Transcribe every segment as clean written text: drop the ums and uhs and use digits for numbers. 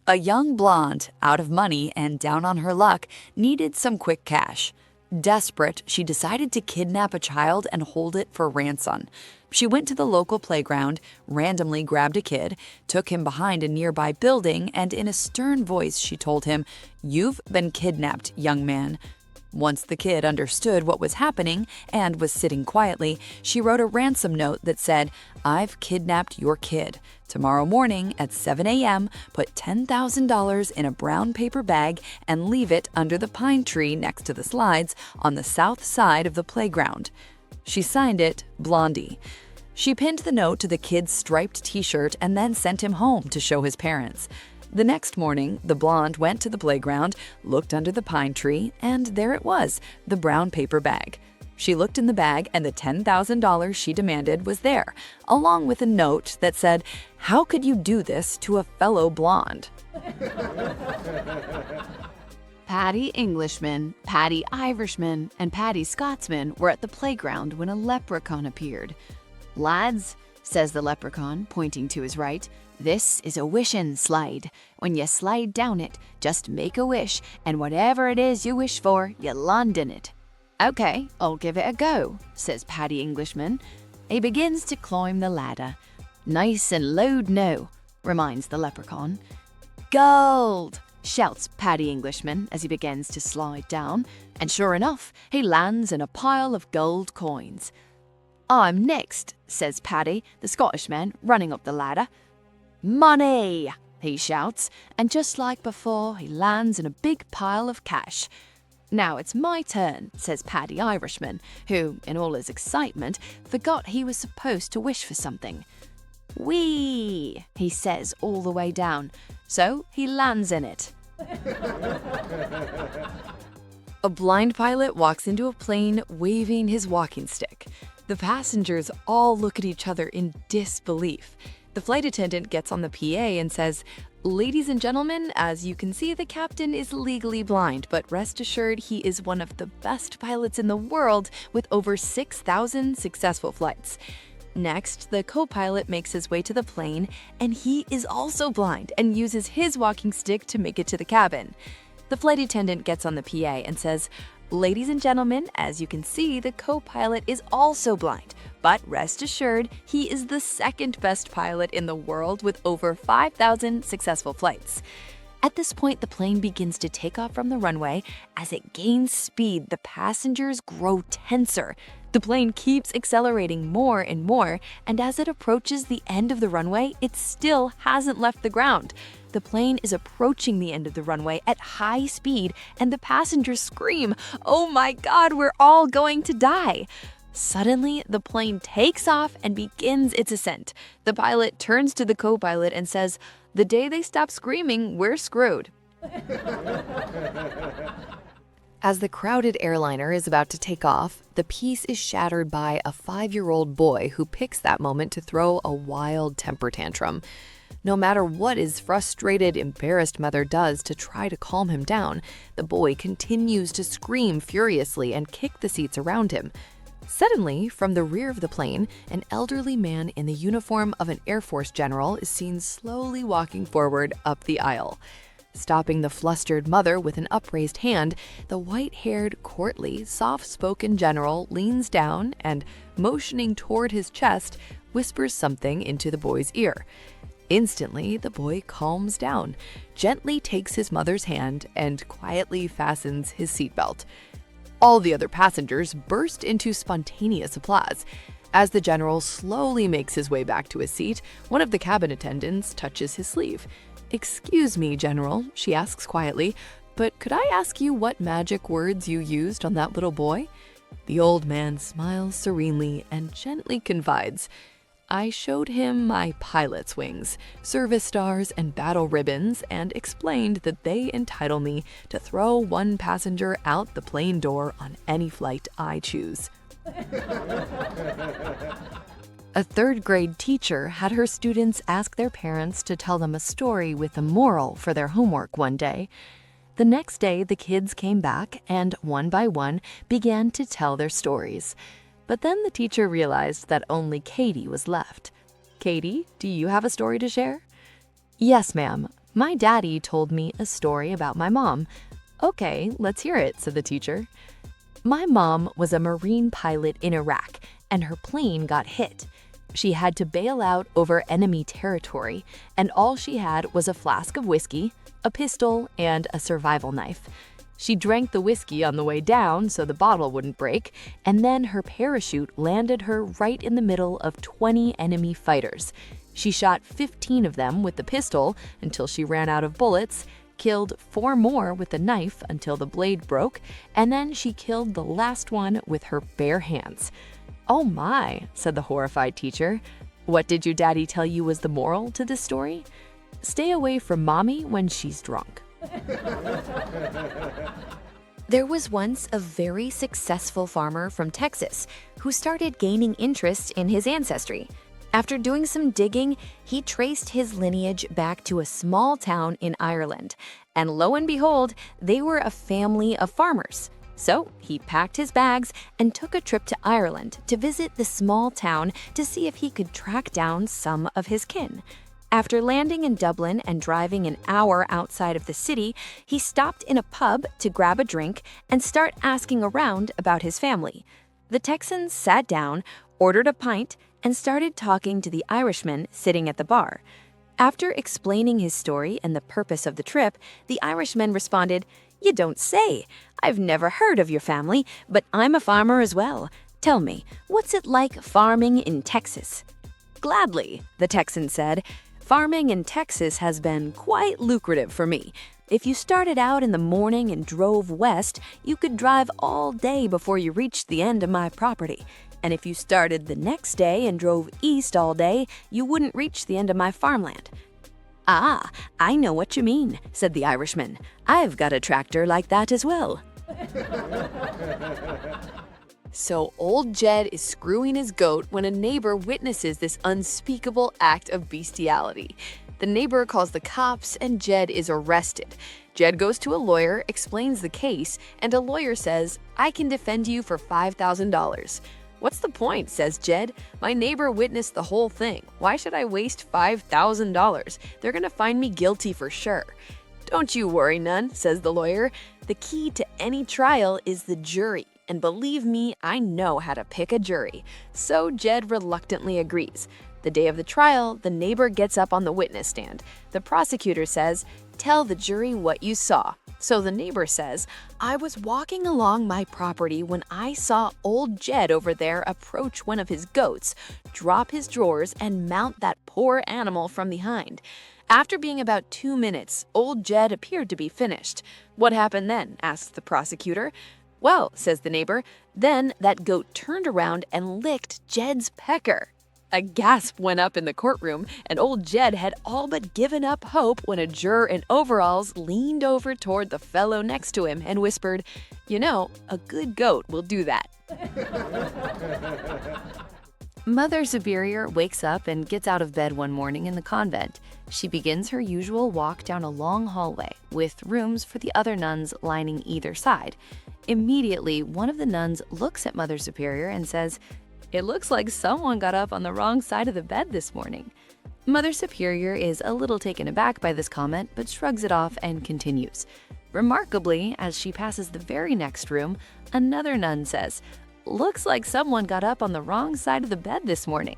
A young blonde, out of money and down on her luck, needed some quick cash. Desperate, she decided to kidnap a child and hold it for ransom. She went to the local playground, randomly grabbed a kid, took him behind a nearby building, and in a stern voice she told him, "You've been kidnapped, young man." Once the kid understood what was happening and was sitting quietly, she wrote a ransom note that said, "I've kidnapped your kid. Tomorrow morning at 7 a.m., put $10,000 in a brown paper bag and leave it under the pine tree next to the slides on the south side of the playground." She signed it, Blondie. She pinned the note to the kid's striped t-shirt and then sent him home to show his parents. The next morning, the blonde went to the playground, looked under the pine tree, and there it was, the brown paper bag. She looked in the bag and the $10,000 she demanded was there, along with a note that said, "How could you do this to a fellow blonde?" Paddy Englishman, Paddy Irishman, and Paddy Scotsman were at the playground when a leprechaun appeared. "Lads," says the leprechaun, pointing to his right, "this is a wishing slide. When you slide down it, just make a wish, and whatever it is you wish for, you land in it." "Okay, I'll give it a go," says Paddy Englishman. He begins to climb the ladder. "Nice and loud now," reminds the leprechaun. "Gold!" shouts Paddy Englishman as he begins to slide down, and sure enough, he lands in a pile of gold coins. "I'm next," says Paddy, the Scottishman, running up the ladder. "Money!" he shouts, and just like before, he lands in a big pile of cash. "Now it's my turn," says Paddy Irishman, who, in all his excitement, forgot he was supposed to wish for something. "Whee!" he says all the way down, so he lands in it. A blind pilot walks into a plane waving his walking stick. The passengers all look at each other in disbelief. The flight attendant gets on the PA and says, "Ladies and gentlemen, as you can see, the captain is legally blind, but rest assured he is one of the best pilots in the world with over 6,000 successful flights." Next, the co-pilot makes his way to the plane, and he is also blind and uses his walking stick to make it to the cabin. The flight attendant gets on the PA and says, "Ladies and gentlemen, as you can see, the co-pilot is also blind, but rest assured, he is the second best pilot in the world with over 5,000 successful flights." At this point, the plane begins to take off from the runway. As it gains speed, the passengers grow tenser. The plane keeps accelerating more and more, and as it approaches the end of the runway, it still hasn't left the ground. The plane is approaching the end of the runway at high speed, and the passengers scream, "Oh my God, we're all going to die!" Suddenly, the plane takes off and begins its ascent. The pilot turns to the co-pilot and says, "The day they stop screaming, we're screwed." As the crowded airliner is about to take off, the peace is shattered by a 5-year-old boy who picks that moment to throw a wild temper tantrum. No matter what his frustrated, embarrassed mother does to try to calm him down, the boy continues to scream furiously and kick the seats around him. Suddenly, from the rear of the plane, an elderly man in the uniform of an Air Force general is seen slowly walking forward up the aisle. Stopping the flustered mother with an upraised hand, the white-haired, courtly, soft-spoken general leans down and, motioning toward his chest, whispers something into the boy's ear. Instantly, the boy calms down, gently takes his mother's hand, and quietly fastens his seatbelt. All the other passengers burst into spontaneous applause. As the general slowly makes his way back to his seat, one of the cabin attendants touches his sleeve. "Excuse me, General," she asks quietly, "but could I ask you what magic words you used on that little boy?" The old man smiles serenely and gently confides, "I showed him my pilot's wings, service stars, and battle ribbons, and explained that they entitle me to throw one passenger out the plane door on any flight I choose." A third-grade teacher had her students ask their parents to tell them a story with a moral for their homework one day. The next day, the kids came back and, one by one, began to tell their stories. But then the teacher realized that only Katie was left. "Katie, do you have a story to share?" "Yes, ma'am. My daddy told me a story about my mom. Okay, let's hear it, said the teacher. My mom was a Marine pilot in Iraq, and her plane got hit. She had to bail out over enemy territory, and all she had was a flask of whiskey, a pistol, and a survival knife. She drank the whiskey on the way down so the bottle wouldn't break, and then her parachute landed her right in the middle of 20 enemy fighters. She shot 15 of them with the pistol until she ran out of bullets, killed 4 more with the knife until the blade broke, and then she killed the last one with her bare hands. Oh my, said the horrified teacher. What did your daddy tell you was the moral to this story? Stay away from mommy when she's drunk. There was once a very successful farmer from Texas who started gaining interest in his ancestry. After doing some digging, he traced his lineage back to a small town in Ireland, and lo and behold, they were a family of farmers. So he packed his bags and took a trip to Ireland to visit the small town to see if he could track down some of his kin. After landing in Dublin and driving an hour outside of the city, he stopped in a pub to grab a drink and start asking around about his family. The Texan sat down, ordered a pint, and started talking to the Irishman sitting at the bar. After explaining his story and the purpose of the trip, the Irishman responded, "You don't say. I've never heard of your family, but I'm a farmer as well. Tell me, what's it like farming in Texas?" "Gladly," the Texan said. "Farming in Texas has been quite lucrative for me. If you started out in the morning and drove west, you could drive all day before you reached the end of my property. And if you started the next day and drove east all day, you wouldn't reach the end of my farmland." "Ah, I know what you mean," said the Irishman. "I've got a tractor like that as well." So old Jed is screwing his goat when a neighbor witnesses this unspeakable act of bestiality. The neighbor calls the cops and Jed is arrested. Jed goes to a lawyer, explains the case, and a lawyer says, "I can defend you for $5,000. "What's the point?" says Jed. "My neighbor witnessed the whole thing. Why should I waste $5,000? They're gonna find me guilty for sure." "Don't you worry none," says the lawyer. "The key to any trial is the jury. And believe me, I know how to pick a jury." So Jed reluctantly agrees. The day of the trial, the neighbor gets up on the witness stand. The prosecutor says, "Tell the jury what you saw." So the neighbor says, "I was walking along my property when I saw old Jed over there approach one of his goats, drop his drawers, and mount that poor animal from behind. After being about 2 minutes, old Jed appeared to be finished." "What happened then?" asks the prosecutor. "Well," says the neighbor, "then that goat turned around and licked Jed's pecker." A gasp went up in the courtroom, and old Jed had all but given up hope when a juror in overalls leaned over toward the fellow next to him and whispered, "You know, a good goat will do that." Mother Superior wakes up and gets out of bed one morning in the convent. She begins her usual walk down a long hallway with rooms for the other nuns lining either side. Immediately, one of the nuns looks at Mother Superior and says, "It looks like someone got up on the wrong side of the bed this morning." Mother Superior is a little taken aback by this comment, but shrugs it off and continues. Remarkably, as she passes the very next room, another nun says, "Looks like someone got up on the wrong side of the bed this morning."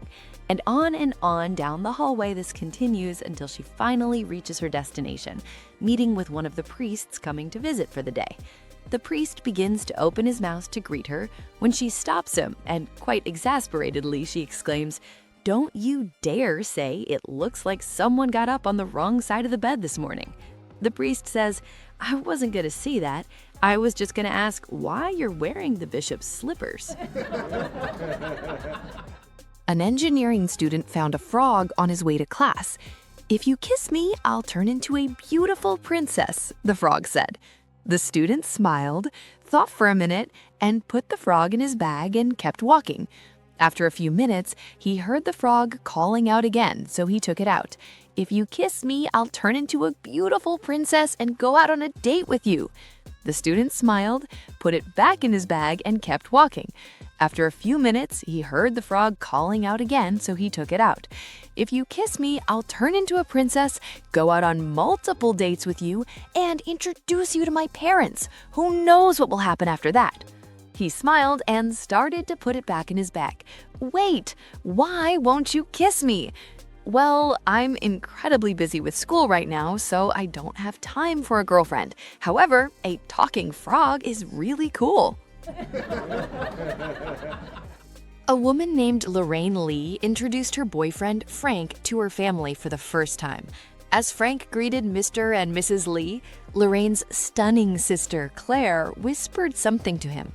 And on down the hallway this continues until she finally reaches her destination, meeting with one of the priests coming to visit for the day. The priest begins to open his mouth to greet her when she stops him, and quite exasperatedly she exclaims, "Don't you dare say it looks like someone got up on the wrong side of the bed this morning." The priest says, "I wasn't going to say that. I was just going to ask why you're wearing the bishop's slippers." An engineering student found a frog on his way to class. "If you kiss me, I'll turn into a beautiful princess," the frog said. The student smiled, thought for a minute, and put the frog in his bag and kept walking. After a few minutes, he heard the frog calling out again, so he took it out. "If you kiss me, I'll turn into a beautiful princess and go out on a date with you." The student smiled, put it back in his bag, and kept walking. After a few minutes, he heard the frog calling out again, so he took it out. If you kiss me, I'll turn into a princess, go out on multiple dates with you, and introduce you to my parents. Who knows what will happen after that?" He smiled and started to put it back in his bag. "Wait, why won't you kiss me?" "Well, I'm incredibly busy with school right now, so I don't have time for a girlfriend. However, a talking frog is really cool." A woman named Lorraine Lee introduced her boyfriend, Frank, to her family for the first time. As Frank greeted Mr. and Mrs. Lee, Lorraine's stunning sister, Claire, whispered something to him.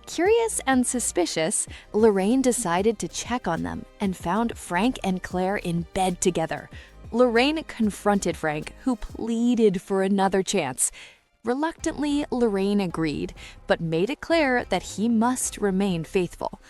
Curious and suspicious, Lorraine decided to check on them and found Frank and Claire in bed together. Lorraine confronted Frank, who pleaded for another chance. Reluctantly, Lorraine agreed, but made it clear that he must remain faithful.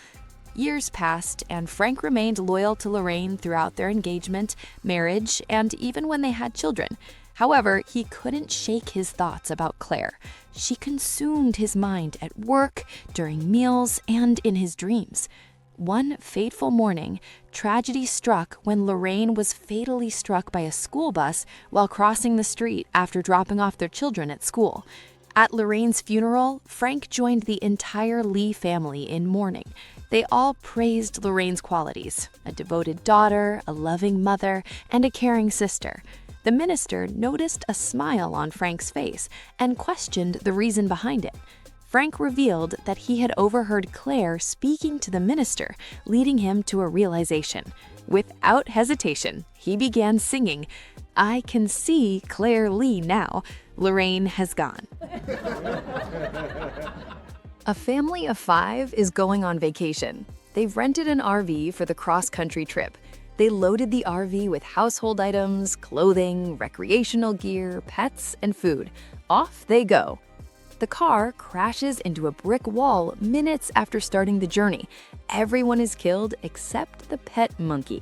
Years passed, and Frank remained loyal to Lorraine throughout their engagement, marriage, and even when they had children. However, he couldn't shake his thoughts about Claire. She consumed his mind at work, during meals, and in his dreams. One fateful morning, tragedy struck when Lorraine was fatally struck by a school bus while crossing the street after dropping off their children at school. At Lorraine's funeral, Frank joined the entire Lee family in mourning. They all praised Lorraine's qualities: a devoted daughter, a loving mother, and a caring sister. The minister noticed a smile on Frank's face and questioned the reason behind it. Frank revealed that he had overheard Claire speaking to the minister, leading him to a realization. Without hesitation, he began singing, "I can see Claire Lee now. Lorraine has gone." A family of 5 is going on vacation. They've rented an RV for the cross-country trip. They loaded the RV with household items, clothing, recreational gear, pets, and food. Off they go. The car crashes into a brick wall minutes after starting the journey. Everyone is killed except the pet monkey.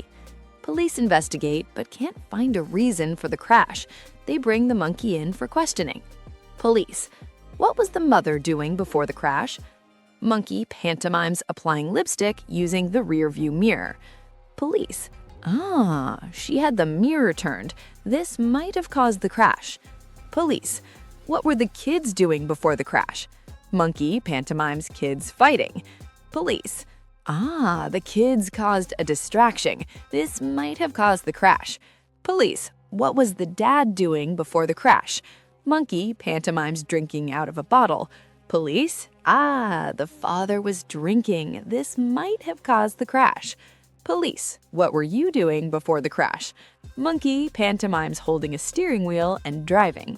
Police investigate but can't find a reason for the crash. They bring the monkey in for questioning. Police: "What was the mother doing before the crash?" Monkey pantomimes applying lipstick using the rearview mirror. Police: "She had the mirror turned. This might have caused the crash." Police: "What were the kids doing before the crash?" Monkey pantomimes kids fighting. Police: "The kids caused a distraction. This might have caused the crash." Police: "What was the dad doing before the crash?" Monkey pantomimes drinking out of a bottle. Police: "The father was drinking. This might have caused the crash." Police: "What were you doing before the crash?" Monkey pantomimes holding a steering wheel and driving.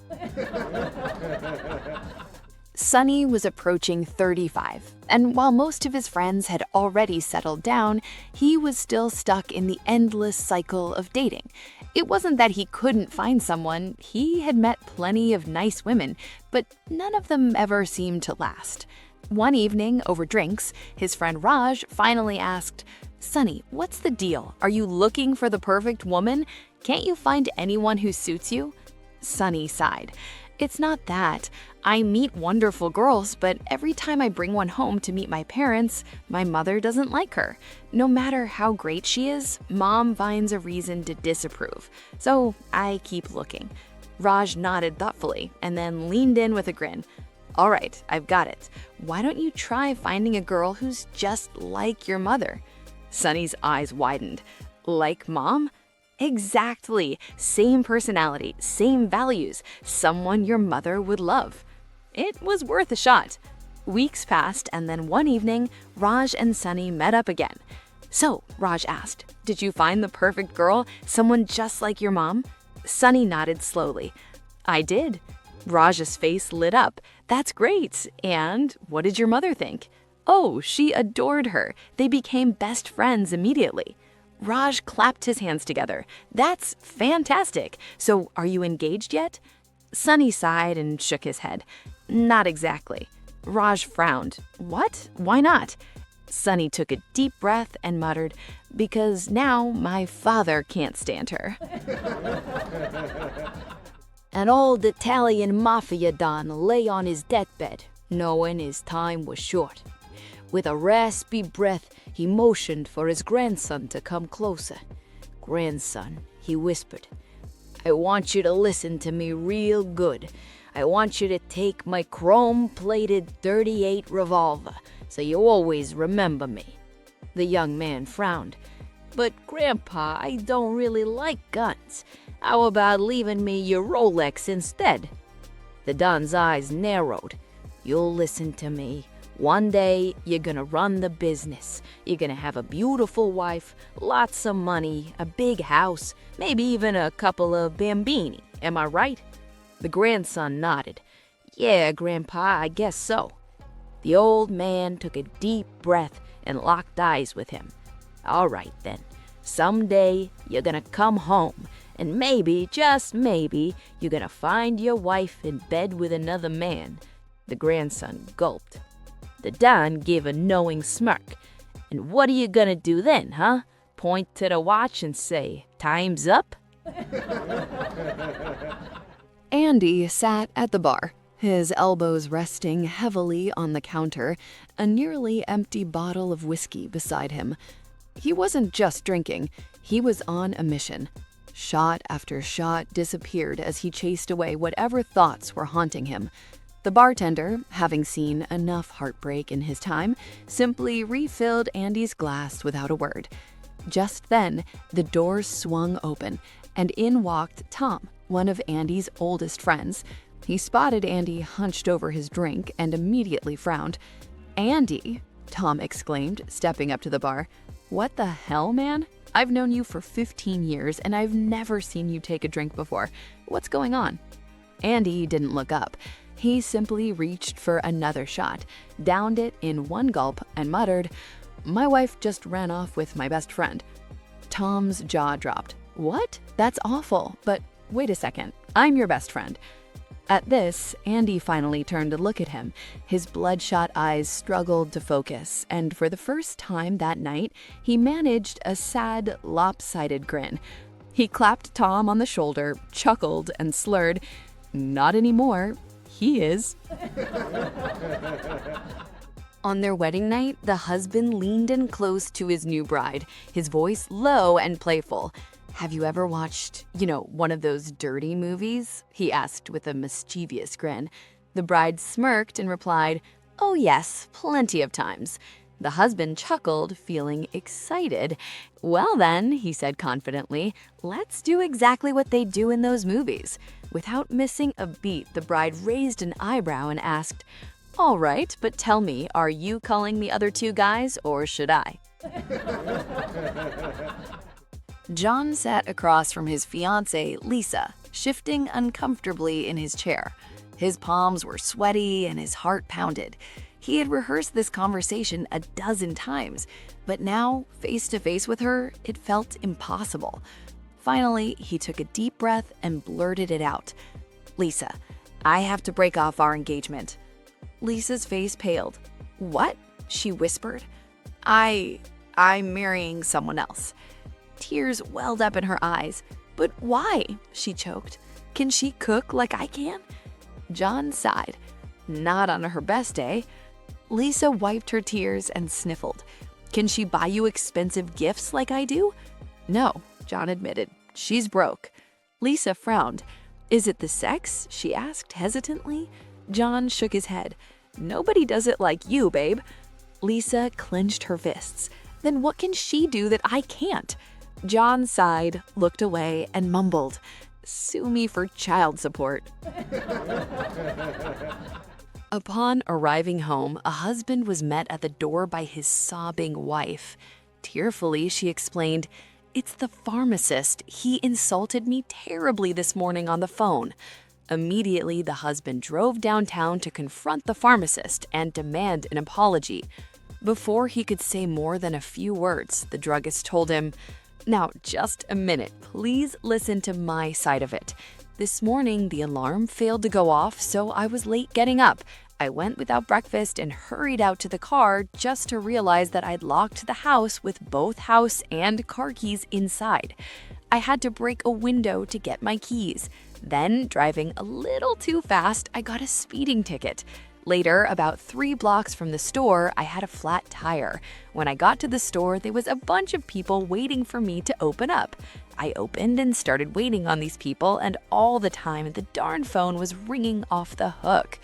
Sonny was approaching 35, and while most of his friends had already settled down, he was still stuck in the endless cycle of dating. It wasn't that he couldn't find someone. He had met plenty of nice women, but none of them ever seemed to last. One evening, over drinks, his friend Raj finally asked, "Sonny, what's the deal? Are you looking for the perfect woman? Can't you find anyone who suits you?" Sonny sighed. "It's not that. I meet wonderful girls, but every time I bring one home to meet my parents, my mother doesn't like her. No matter how great she is, Mom finds a reason to disapprove. So I keep looking." Raj nodded thoughtfully and then leaned in with a grin. "All right, I've got it. Why don't you try finding a girl who's just like your mother?" Sonny's eyes widened. "Like Mom?" "Exactly. Same personality, same values. Someone your mother would love." It was worth a shot. Weeks passed, and then one evening, Raj and Sonny met up again. "So," Raj asked, "did you find the perfect girl, someone just like your mom?" Sonny nodded slowly. "I did." Raj's face lit up. "That's great. And what did your mother think?" "Oh, she adored her. They became best friends immediately." Raj clapped his hands together. "That's fantastic. So are you engaged yet?" Sonny sighed and shook his head. "Not exactly." Raj frowned. "What? Why not?" Sonny took a deep breath and muttered, "Because now my father can't stand her." An old Italian mafia don lay on his deathbed, knowing his time was short. With a raspy breath, he motioned for his grandson to come closer. "Grandson," he whispered, "I want you to listen to me real good. I want you to take my chrome-plated .38 revolver, so you always remember me." The young man frowned. "But, Grandpa, I don't really like guns. How about leaving me your Rolex instead?" The Don's eyes narrowed. "You'll listen to me. One day, you're gonna run the business. You're gonna have a beautiful wife, lots of money, a big house, maybe even a couple of bambini. Am I right?" The grandson nodded. "Yeah, Grandpa, I guess so." The old man took a deep breath and locked eyes with him. "All right, then. Someday, you're gonna come home, and maybe, just maybe, you're gonna find your wife in bed with another man." The grandson gulped. The Don gave a knowing smirk. "And what are you gonna do then, huh? Point to the watch and say, 'Time's up'?" Andy sat at the bar, his elbows resting heavily on the counter, a nearly empty bottle of whiskey beside him. He wasn't just drinking, he was on a mission. Shot after shot disappeared as he chased away whatever thoughts were haunting him. The bartender, having seen enough heartbreak in his time, simply refilled Andy's glass without a word. Just then, the doors swung open, and in walked Tom, one of Andy's oldest friends. He spotted Andy hunched over his drink and immediately frowned. "Andy," Tom exclaimed, stepping up to the bar. "What the hell, man? I've known you for 15 years, and I've never seen you take a drink before. What's going on?" Andy didn't look up. He simply reached for another shot, downed it in one gulp, and muttered, "My wife just ran off with my best friend." Tom's jaw dropped. "What? That's awful, but wait a second, I'm your best friend." At this, Andy finally turned to look at him. His bloodshot eyes struggled to focus, and for the first time that night, he managed a sad, lopsided grin. He clapped Tom on the shoulder, chuckled, and slurred, "Not anymore. He is." On their wedding night, the husband leaned in close to his new bride, his voice low and playful. "Have you ever watched, one of those dirty movies?" he asked with a mischievous grin. The bride smirked and replied, "Oh yes, plenty of times." The husband chuckled, feeling excited. "Well then," he said confidently, "let's do exactly what they do in those movies." Without missing a beat, the bride raised an eyebrow and asked, "All right, but tell me, are you calling the other two guys, or should I?" John sat across from his fiancée, Lisa, shifting uncomfortably in his chair. His palms were sweaty and his heart pounded. He had rehearsed this conversation a dozen times, but now, face to face with her, it felt impossible. Finally, he took a deep breath and blurted it out. "Lisa, I have to break off our engagement." Lisa's face paled. "What?" she whispered. I'm marrying someone else." Tears welled up in her eyes. "But why?" she choked. "Can she cook like I can?" John sighed. "Not on her best day." Lisa wiped her tears and sniffled. "Can she buy you expensive gifts like I do?" "No," John admitted. "She's broke." Lisa frowned. "Is it the sex?" she asked hesitantly. John shook his head. "Nobody does it like you, babe." Lisa clenched her fists. "Then what can she do that I can't?" John sighed, looked away, and mumbled, "Sue me for child support." Upon arriving home, a husband was met at the door by his sobbing wife. Tearfully, she explained, "It's the pharmacist. He insulted me terribly this morning on the phone." Immediately, the husband drove downtown to confront the pharmacist and demand an apology. Before he could say more than a few words, the druggist told him, "Now, just a minute. Please listen to my side of it. This morning, the alarm failed to go off, so I was late getting up. I went without breakfast and hurried out to the car just to realize that I'd locked the house with both house and car keys inside. I had to break a window to get my keys. Then, driving a little too fast, I got a speeding ticket. Later, about 3 blocks from the store, I had a flat tire. When I got to the store, there was a bunch of people waiting for me to open up. I opened and started waiting on these people, and all the time the darn phone was ringing off the hook.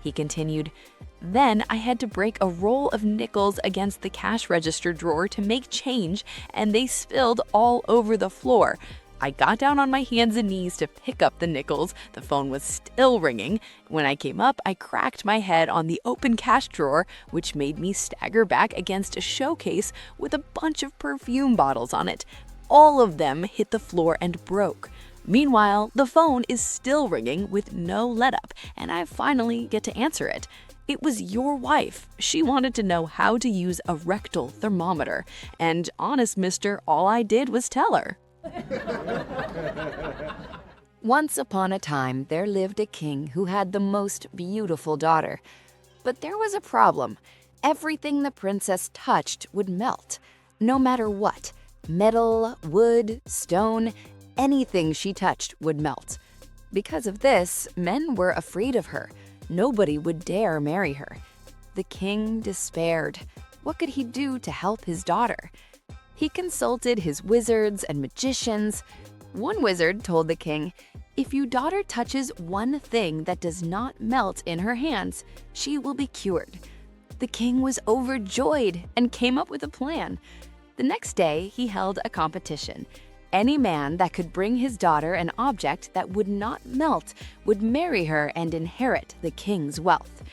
He continued, then I had to break a roll of nickels against the cash register drawer to make change, and they spilled all over the floor. I got down on my hands and knees to pick up the nickels. The phone was still ringing. When I came up, I cracked my head on the open cash drawer, which made me stagger back against a showcase with a bunch of perfume bottles on it. All of them hit the floor and broke. Meanwhile, the phone is still ringing with no let-up, and I finally get to answer it. It was your wife. She wanted to know how to use a rectal thermometer. And honest mister, all I did was tell her. Once upon a time, there lived a king who had the most beautiful daughter. But there was a problem. Everything the princess touched would melt. No matter what. Metal, wood, stone, anything she touched would melt. Because of this, men were afraid of her. Nobody would dare marry her. The king despaired. What could he do to help his daughter? He consulted his wizards and magicians. One wizard told the king, if your daughter touches one thing that does not melt in her hands, she will be cured. The king was overjoyed and came up with a plan. The next day, he held a competition. Any man that could bring his daughter an object that would not melt would marry her and inherit the king's wealth.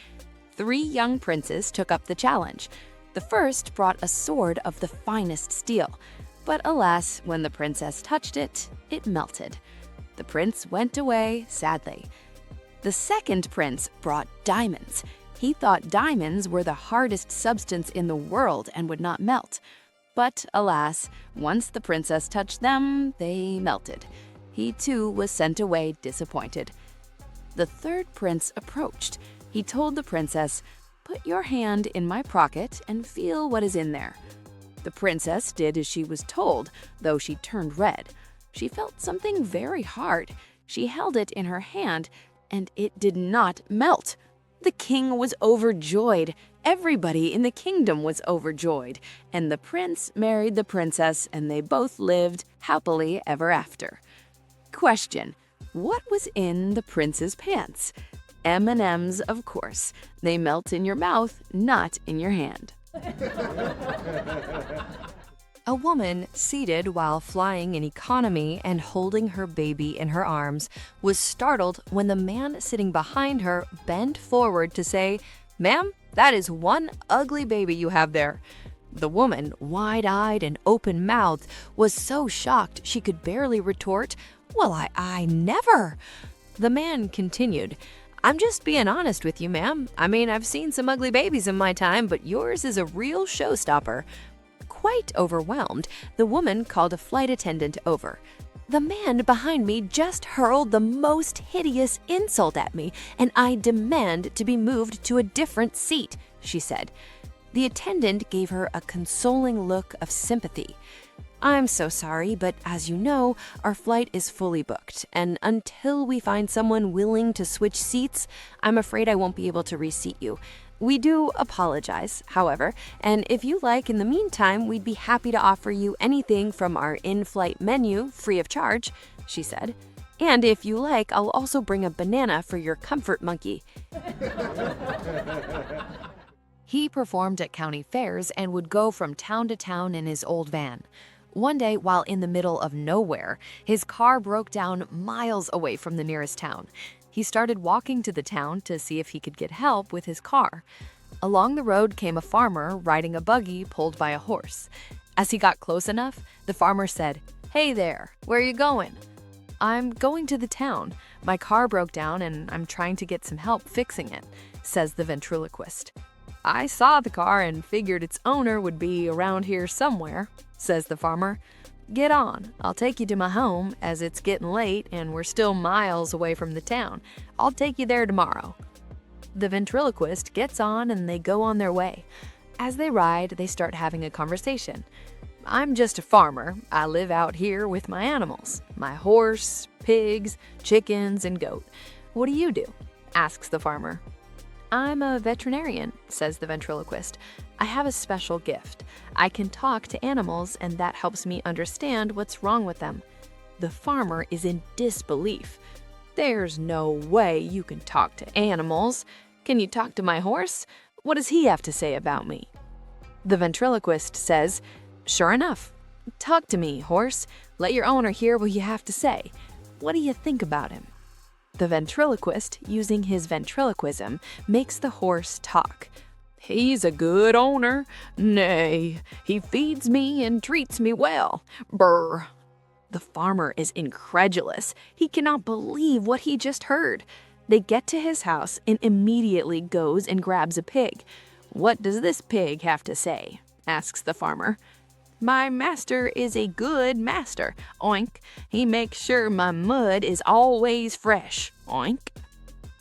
3 young princes took up the challenge. The first brought a sword of the finest steel, but alas, when the princess touched it, it melted. The prince went away sadly. The second prince brought diamonds. He thought diamonds were the hardest substance in the world and would not melt. But alas, once the princess touched them, they melted. He too was sent away disappointed. The third prince approached. He told the princess, put your hand in my pocket and feel what is in there. The princess did as she was told, though she turned red. She felt something very hard. She held it in her hand, and it did not melt. The king was overjoyed. Everybody in the kingdom was overjoyed. And the prince married the princess, and they both lived happily ever after. Question: what was in the prince's pants? M&Ms, of course. They melt in your mouth, not in your hand. A woman seated while flying in economy and holding her baby in her arms was startled when the man sitting behind her bent forward to say, "Ma'am, that is one ugly baby you have there." The woman, wide-eyed and open-mouthed, was so shocked she could barely retort, "Well, I never." The man continued, "I'm just being honest with you, ma'am. I mean, I've seen some ugly babies in my time, but yours is a real showstopper." Quite overwhelmed, the woman called a flight attendant over. "The man behind me just hurled the most hideous insult at me, and I demand to be moved to a different seat," she said. The attendant gave her a consoling look of sympathy. "I'm so sorry, but as you know, our flight is fully booked, and until we find someone willing to switch seats, I'm afraid I won't be able to reseat you. We do apologize, however, and if you like, in the meantime, we'd be happy to offer you anything from our in-flight menu free of charge," she said. "And if you like, I'll also bring a banana for your comfort monkey." He performed at county fairs and would go from town to town in his old van. One day, while in the middle of nowhere, his car broke down miles away from the nearest town. He started walking to the town to see if he could get help with his car. Along the road came a farmer riding a buggy pulled by a horse. As he got close enough, the farmer said, "Hey there, where are you going?" "I'm going to the town. My car broke down and I'm trying to get some help fixing it," says the ventriloquist. "I saw the car and figured its owner would be around here somewhere," says the farmer. "Get on. I'll take you to my home, as it's getting late and we're still miles away from the town. I'll take you there tomorrow." The ventriloquist gets on and they go on their way. As they ride, they start having a conversation. "I'm just a farmer. I live out here with my animals, my horse, pigs, chickens, and goat. What do you do?" asks the farmer. "I'm a veterinarian," says the ventriloquist. "I have a special gift. I can talk to animals, and that helps me understand what's wrong with them." The farmer is in disbelief. "There's no way you can talk to animals. Can you talk to my horse? What does he have to say about me?" The ventriloquist says, "Sure enough. Talk to me, horse. Let your owner hear what you have to say. What do you think about him?" The ventriloquist, using his ventriloquism, makes the horse talk. "He's a good owner. Nay, he feeds me and treats me well. Brr." The farmer is incredulous. He cannot believe what he just heard. They get to his house and immediately goes and grabs a pig. "What does this pig have to say?" asks the farmer. "My master is a good master. Oink. He makes sure my mud is always fresh. Oink."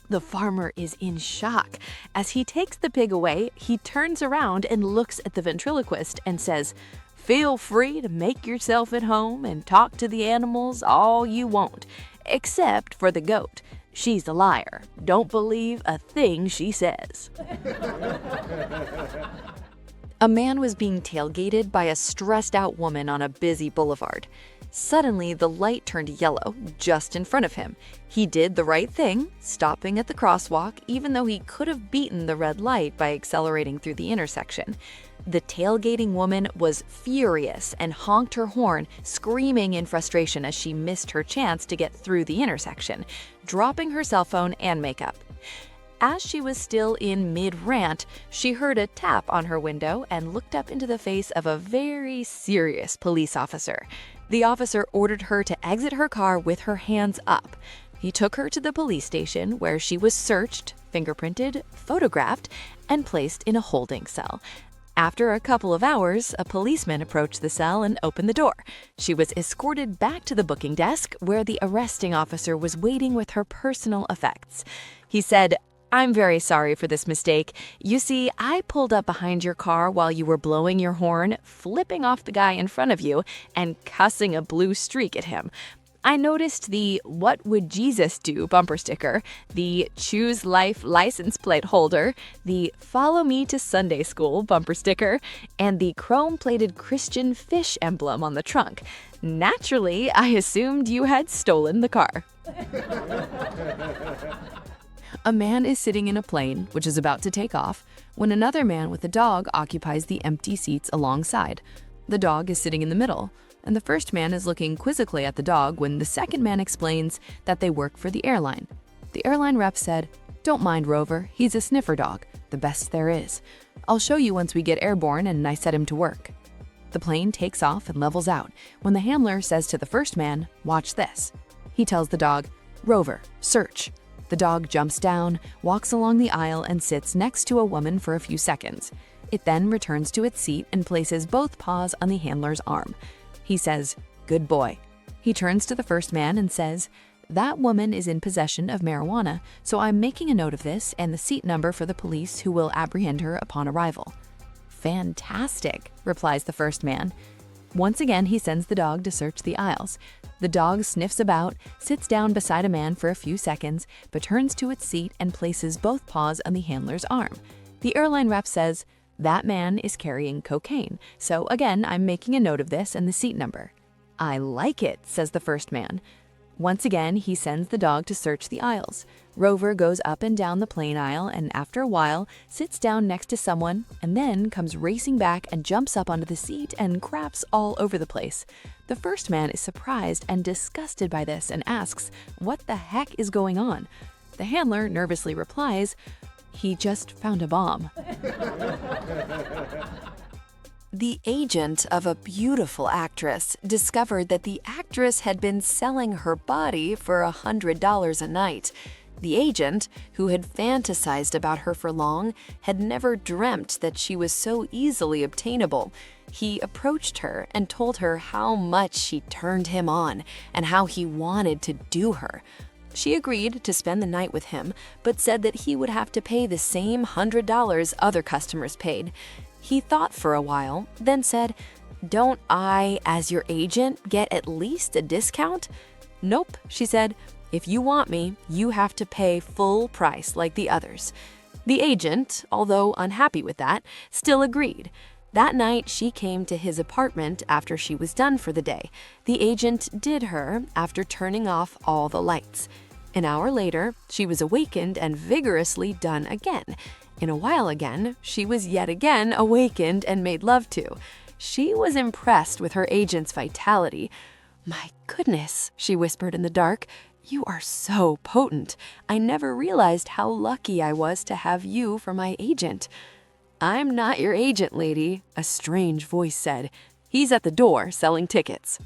The farmer is in shock. As he takes the pig away, he turns around and looks at the ventriloquist and says, "Feel free to make yourself at home and talk to the animals all you want, except for the goat. She's a liar. Don't believe a thing she says." A man was being tailgated by a stressed-out woman on a busy boulevard. Suddenly, the light turned yellow just in front of him. He did the right thing, stopping at the crosswalk, even though he could have beaten the red light by accelerating through the intersection. The tailgating woman was furious and honked her horn, screaming in frustration as she missed her chance to get through the intersection, dropping her cell phone and makeup. As she was still in mid-rant, she heard a tap on her window and looked up into the face of a very serious police officer. The officer ordered her to exit her car with her hands up. He took her to the police station where she was searched, fingerprinted, photographed, and placed in a holding cell. After a couple of hours, a policeman approached the cell and opened the door. She was escorted back to the booking desk where the arresting officer was waiting with her personal effects. He said, "I'm very sorry for this mistake. You see, I pulled up behind your car while you were blowing your horn, flipping off the guy in front of you, and cussing a blue streak at him. I noticed the 'What would Jesus do' bumper sticker, the 'Choose Life' license plate holder, the 'Follow me to Sunday school' bumper sticker, and the chrome-plated Christian fish emblem on the trunk. Naturally, I assumed you had stolen the car." A man is sitting in a plane, which is about to take off, when another man with a dog occupies the empty seats alongside. The dog is sitting in the middle, and the first man is looking quizzically at the dog when the second man explains that they work for the airline. The airline rep said, "Don't mind Rover, he's a sniffer dog, the best there is. I'll show you once we get airborne and I set him to work." The plane takes off and levels out when the handler says to the first man, "Watch this." He tells the dog, "Rover, search." The dog jumps down, walks along the aisle, and sits next to a woman for a few seconds. It then returns to its seat and places both paws on the handler's arm. He says, "Good boy." He turns to the first man and says, "That woman is in possession of marijuana, so I'm making a note of this and the seat number for the police who will apprehend her upon arrival." "Fantastic," replies the first man. Once again, he sends the dog to search the aisles. The dog sniffs about, sits down beside a man for a few seconds, but turns to its seat and places both paws on the handler's arm. The airline rep says, "That man is carrying cocaine, so again, I'm making a note of this and the seat number." "I like it," says the first man. Once again, he sends the dog to search the aisles. Rover goes up and down the plane aisle and after a while sits down next to someone and then comes racing back and jumps up onto the seat and craps all over the place. The first man is surprised and disgusted by this and asks, "What the heck is going on?" The handler nervously replies, "He just found a bomb." The agent of a beautiful actress discovered that the actress had been selling her body for $100 a night. The agent, who had fantasized about her for long, had never dreamt that she was so easily obtainable. He approached her and told her how much she turned him on and how he wanted to do her. She agreed to spend the night with him, but said that he would have to pay the same $100 other customers paid. He thought for a while, then said, "Don't I, as your agent, get at least a discount?" "Nope," she said. "If you want me, you have to pay full price like the others." The agent, although unhappy with that, still agreed. That night, she came to his apartment after she was done for the day. The agent did her after turning off all the lights. An hour later, she was awakened and vigorously done again. In a while again, she was yet again awakened and made love to. She was impressed with her agent's vitality. "My goodness," she whispered in the dark, "you are so potent. I never realized how lucky I was to have you for my agent." "I'm not your agent, lady," a strange voice said. "He's at the door selling tickets."